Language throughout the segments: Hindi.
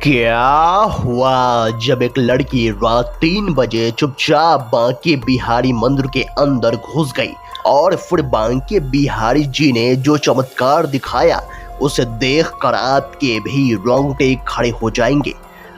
क्या हुआ जब एक लड़की रात 3 बजे चुपचाप बांके बिहारी मंदिर के अंदर घुस गई और फिर बांके बिहारी जी ने जो चमत्कार दिखाया उसे देखकर आपके भी रोंगटे खड़े हो जाएंगे।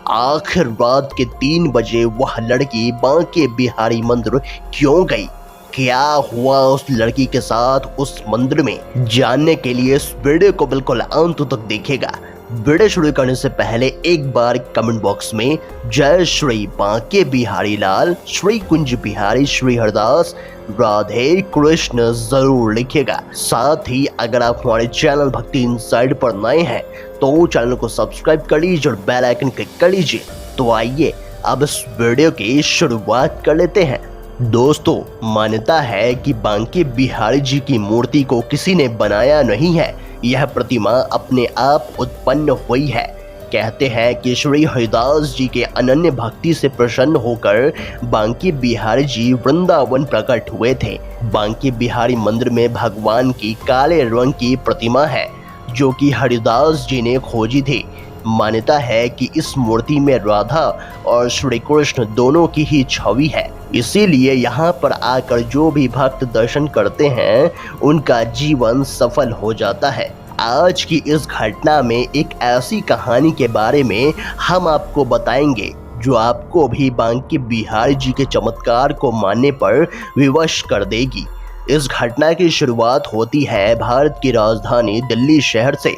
आखिर रात के 3 बजे वह लड़की बांके बिहारी मंदिर क्यों गई, क्या हुआ उस लड़की के साथ उस मंदिर में, जानने के लिए इस वीडियो को बिल्कुल अंत तक देखेगा। वीडियो शुरू करने से पहले एक बार कमेंट बॉक्स में जय श्री बांके बिहारी लाल, श्री कुंज बिहारी, श्री हरदास, राधे कृष्ण जरूर लिखिएगा। साथ ही अगर आप हमारे चैनल भक्ति इनसाइड पर नए हैं तो चैनल को सब्सक्राइब कर लीजिए और बेल आइकन क्लिक कर लीजिए। तो आइए अब इस वीडियो की शुरुआत कर लेते हैं। दोस्तों, मान्यता है कि बांके बिहारी जी की मूर्ति को किसी ने बनाया नहीं है, यह प्रतिमा अपने आप उत्पन्न हुई है। कहते हैं कि श्री हरिदास जी के अनन्य भक्ति से प्रसन्न होकर बांके बिहारी जी वृंदावन प्रकट हुए थे। बांके बिहारी मंदिर में भगवान की काले रंग की प्रतिमा है जो कि हरिदास जी ने खोजी थी। मान्यता है कि इस मूर्ति में राधा और श्री कृष्ण दोनों की ही छवि है, इसीलिए यहाँ पर आकर जो भी भक्त दर्शन करते हैं उनका जीवन सफल हो जाता है। आज की इस घटना में एक ऐसी कहानी के बारे में हम आपको बताएंगे जो आपको भी बांके बिहारी जी के चमत्कार को मानने पर विवश कर देगी। इस घटना की शुरुआत होती है भारत की राजधानी दिल्ली शहर से,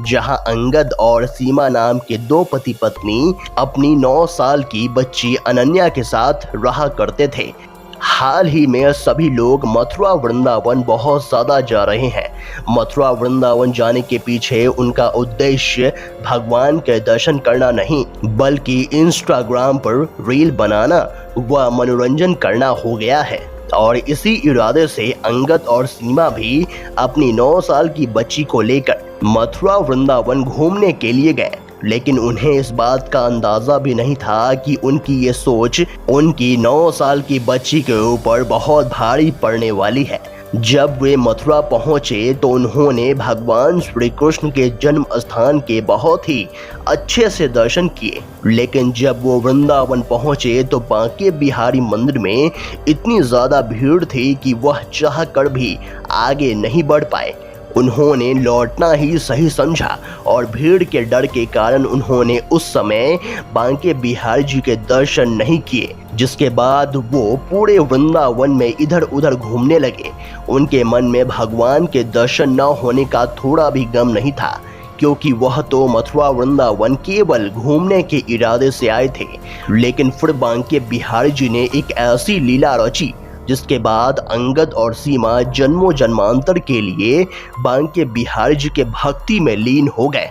जहां अंगद और सीमा नाम के दो पति पत्नी अपनी 9 साल की बच्ची अनन्या के साथ रहा करते थे। हाल ही में सभी लोग मथुरा वृंदावन बहुत ज्यादा जा रहे हैं। मथुरा वृंदावन जाने के पीछे उनका उद्देश्य भगवान के दर्शन करना नहीं बल्कि इंस्टाग्राम पर रील बनाना व मनोरंजन करना हो गया है। और इसी इरादे से अंगद और सीमा भी अपनी 9 साल की बच्ची को लेकर मथुरा वृंदावन घूमने के लिए गए, लेकिन उन्हें इस बात का अंदाजा भी नहीं था कि उनकी ये सोच उनकी 9 साल की बच्ची के ऊपर बहुत भारी पड़ने वाली है। जब वे मथुरा पहुंचे तो उन्होंने भगवान श्री कृष्ण के जन्म स्थान के बहुत ही अच्छे से दर्शन किए, लेकिन जब वो वृंदावन पहुंचे तो बांके बिहारी मंदिर में इतनी ज्यादा भीड़ थी कि वह चाहकर भी आगे नहीं बढ़ पाए। उन्होंने लौटना ही सही समझा और भीड़ के डर के कारण उन्होंने उस समय बांके बिहारी जी के दर्शन नहीं किए, जिसके बाद वो पूरे वृंदावन में इधर उधर घूमने लगे। उनके मन में भगवान के दर्शन न होने का थोड़ा भी गम नहीं था, क्योंकि वह तो मथुरा वृंदावन केवल घूमने के इरादे से आए थे। लेकिन फिर बांके बिहारी जी ने एक ऐसी लीला रची जिसके बाद अंगद और सीमा जन्मों जन्मांतर के लिए बांके बिहारी जी के भक्ति में लीन हो गए।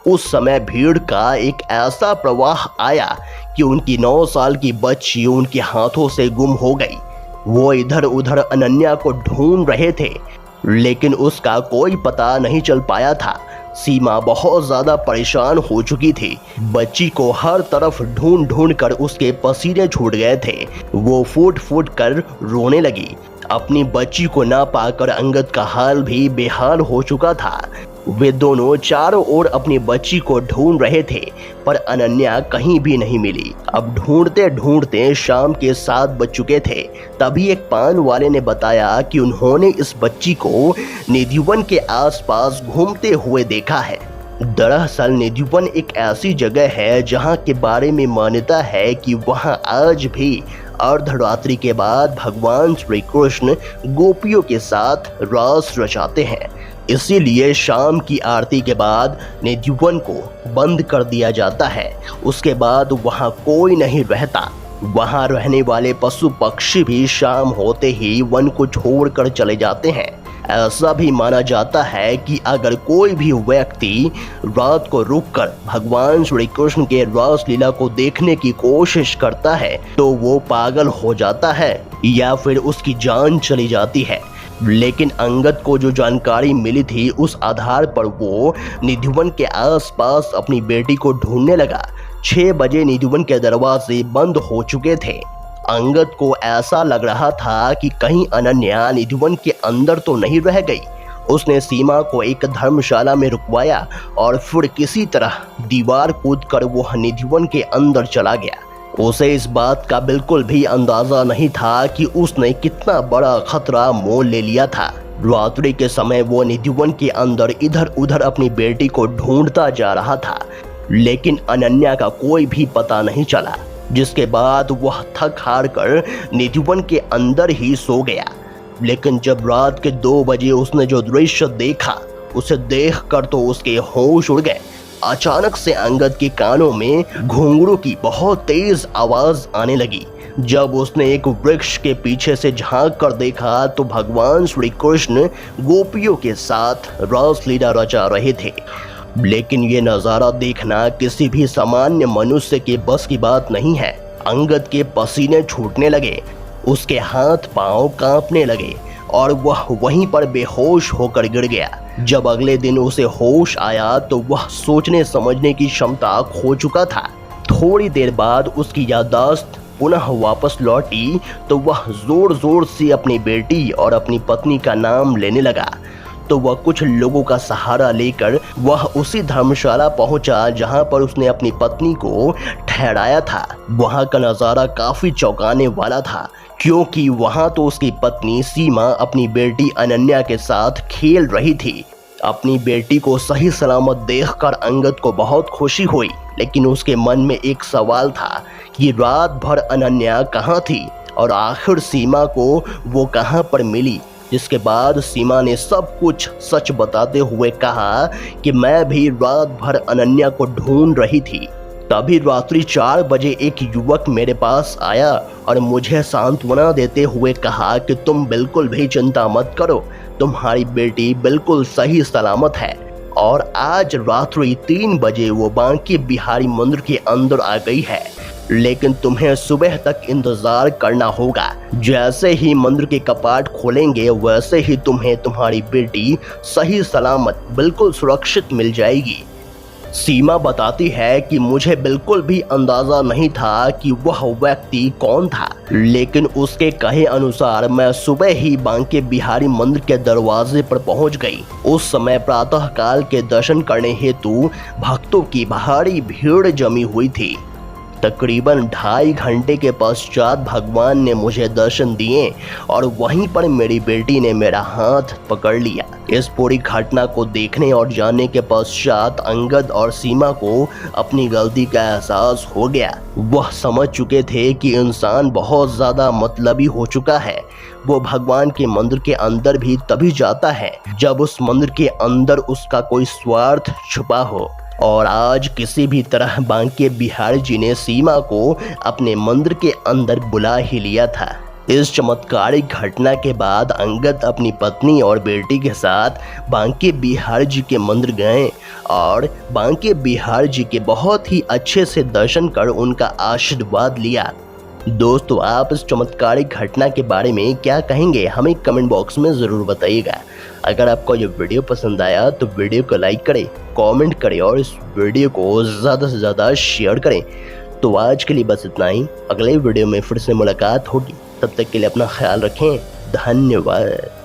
उस समय भीड़ का एक ऐसा प्रवाह आया कि उनकी 9 साल की बच्ची उनके हाथों से गुम हो गई। वो इधर उधर अनन्या को ढूंढ रहे थे, लेकिन उसका कोई पता नहीं चल पाया था। सीमा बहुत ज्यादा परेशान हो चुकी थी। बच्ची को हर तरफ ढूंढ ढूंढ कर उसके पसीने छूट गए थे। वो फूट फूट कर रोने लगी। अपनी बच्ची को ना पाकर अंगद का हाल भी बेहाल हो चुका था। वे दोनों चारों ओर अपनी बच्ची को ढूंढ रहे थे, पर अनन्या कहीं भी नहीं मिली। अब ढूंढते ढूंढते शाम के 7 बज चुके थे। तभी एक पान वाले ने बताया कि उन्होंने इस बच्ची को निधिवन के आसपास घूमते हुए देखा है। दरअसल निधिवन एक ऐसी जगह है जहां के बारे में मान्यता है कि वहां आज भी अर्धरात्रि के बाद भगवान श्री कृष्ण गोपियों के साथ रास रचाते हैं। इसीलिए शाम की आरती के बाद निधिवन को बंद कर दिया जाता है। उसके बाद वहां कोई नहीं रहता। वहां रहने वाले पशु पक्षी भी शाम होते ही वन को छोड़कर चले जाते हैं। ऐसा भी माना जाता है कि अगर कोई भी व्यक्ति रात को रुककर भगवान श्री कृष्ण के रास लीला को देखने की कोशिश करता है तो वो पागल हो जाता है या फिर उसकी जान चली जाती है। लेकिन अंगद को जो जानकारी मिली थी उस आधार पर वो निधिवन के आसपास अपनी बेटी को ढूंढने लगा। 6 बजे निधिवन के दरवाजे बंद हो चुके थे। अंगद को ऐसा लग रहा था कि कहीं अनन्या निधिवन के अंदर तो नहीं रह गई। उसने सीमा को एक धर्मशाला में रुकवाया और फिर किसी तरह दीवार कूदकर वो निधिवन के अंदर चला गया। उसे इस बात का बिल्कुल भी अंदाजा नहीं था कि उसने कितना बड़ा खतरा मोल ले लिया था। रात्रि के समय वो निधिवन के अंदर इधर उधर अपनी बेटी को ढूंढता जा रहा था, लेकिन अनन्या का कोई भी पता नहीं चला, जिसके बाद वह थक हार कर निधिवन के अंदर ही सो गया। लेकिन जब रात के 2 बजे उसने जो दृश्य देखा, उसे देखकर तो उसके होश उड़ गए। अचानक से अंगद के कानों में घुंघरू की बहुत तेज आवाज आने लगी। जब उसने एक वृक्ष के पीछे से झांक कर देखा तो भगवान श्री कृष्ण गोपियों के साथ रासलीला रचा रहे थे। लेकिन ये नजारा देखना किसी भी सामान्य मनुष्य के बस की बात नहीं है। अंगद के पसीने छूटने लगे, उसके हाथ पांव कांपने लगे और वह वहीं पर बेहोश होकर गिर गया। जब अगले दिन उसे होश आया तो वह सोचने समझने की क्षमता खो चुका था। थोड़ी देर बाद उसकी याददाश्त पुनः वापस लौटी तो वह जोर जोर से अपनी बेटी और अपनी पत्नी का नाम लेने लगा। तो वह कुछ लोगों का सहारा लेकर वह उसी धर्मशाला पहुंचा जहां पर उसने अपनी पत्नी को ठहराया था। वहां का नजारा काफी चौंकाने वाला था, क्योंकि वहां तो उसकी पत्नी सीमा अपनी बेटी अनन्या के साथ खेल रही थी। अपनी बेटी को सही सलामत देखकर अंगद को बहुत खुशी हुई, लेकिन उसके मन में एक सवाल था कि रात भर अनन्या कहाँ थी और आखिर सीमा को वो कहाँ पर मिली। जिसके बाद सीमा ने सब कुछ सच बताते हुए कहा कि मैं भी रात भर अनन्या को ढूंढ रही थी। तभी रात्रि 4 बजे एक युवक मेरे पास आया और मुझे सांत्वना देते हुए कहा कि तुम बिल्कुल भी चिंता मत करो, तुम्हारी बेटी बिल्कुल सही सलामत है। और आज रात्रि 3 बजे वो बांके बिहारी मंदिर के अंदर आ गई है, लेकिन तुम्हें सुबह तक इंतजार करना होगा। जैसे ही मंदिर के कपाट खोलेंगे वैसे ही तुम्हें तुम्हारी बेटी सही सलामत बिल्कुल सुरक्षित मिल जाएगी। सीमा बताती है कि मुझे बिल्कुल भी अंदाजा नहीं था कि वह व्यक्ति कौन था, लेकिन उसके कहे अनुसार मैं सुबह ही बांके बिहारी मंदिर के दरवाजे पर पहुंच गई। उस समय प्रातः काल के दर्शन करने हेतु भक्तों की भारी भीड़ जमी हुई थी। तकरीबन 2.5 घंटे के पश्चात भगवान ने मुझे दर्शन दिए और वहीं पर मेरी बेटी ने मेरा हाथ पकड़ लिया। इस पूरी घटना को देखने और जानने के पश्चात अंगद और सीमा को अपनी गलती का एहसास हो गया। वह समझ चुके थे कि इंसान बहुत ज्यादा मतलबी हो चुका है। वो भगवान के मंदिर के अंदर भी तभी जाता है जब उस मंदिर के अंदर उसका कोई स्वार्थ छुपा हो। और आज किसी भी तरह बांके बिहारी जी ने सीमा को अपने मंदिर के अंदर बुला ही लिया था। इस चमत्कारिक घटना के बाद अंगद अपनी पत्नी और बेटी के साथ बांके बिहारी जी के मंदिर गए और बांके बिहारी जी के बहुत ही अच्छे से दर्शन कर उनका आशीर्वाद लिया। दोस्तों, आप इस चमत्कारिक घटना के बारे में क्या कहेंगे, हमें कमेंट बॉक्स में ज़रूर बताइएगा। अगर आपको ये वीडियो पसंद आया तो वीडियो को लाइक करें, कमेंट करें और इस वीडियो को ज़्यादा से ज़्यादा शेयर करें। तो आज के लिए बस इतना ही। अगले वीडियो में फिर से मुलाकात होगी, तब तक के लिए अपना ख्याल रखें। धन्यवाद।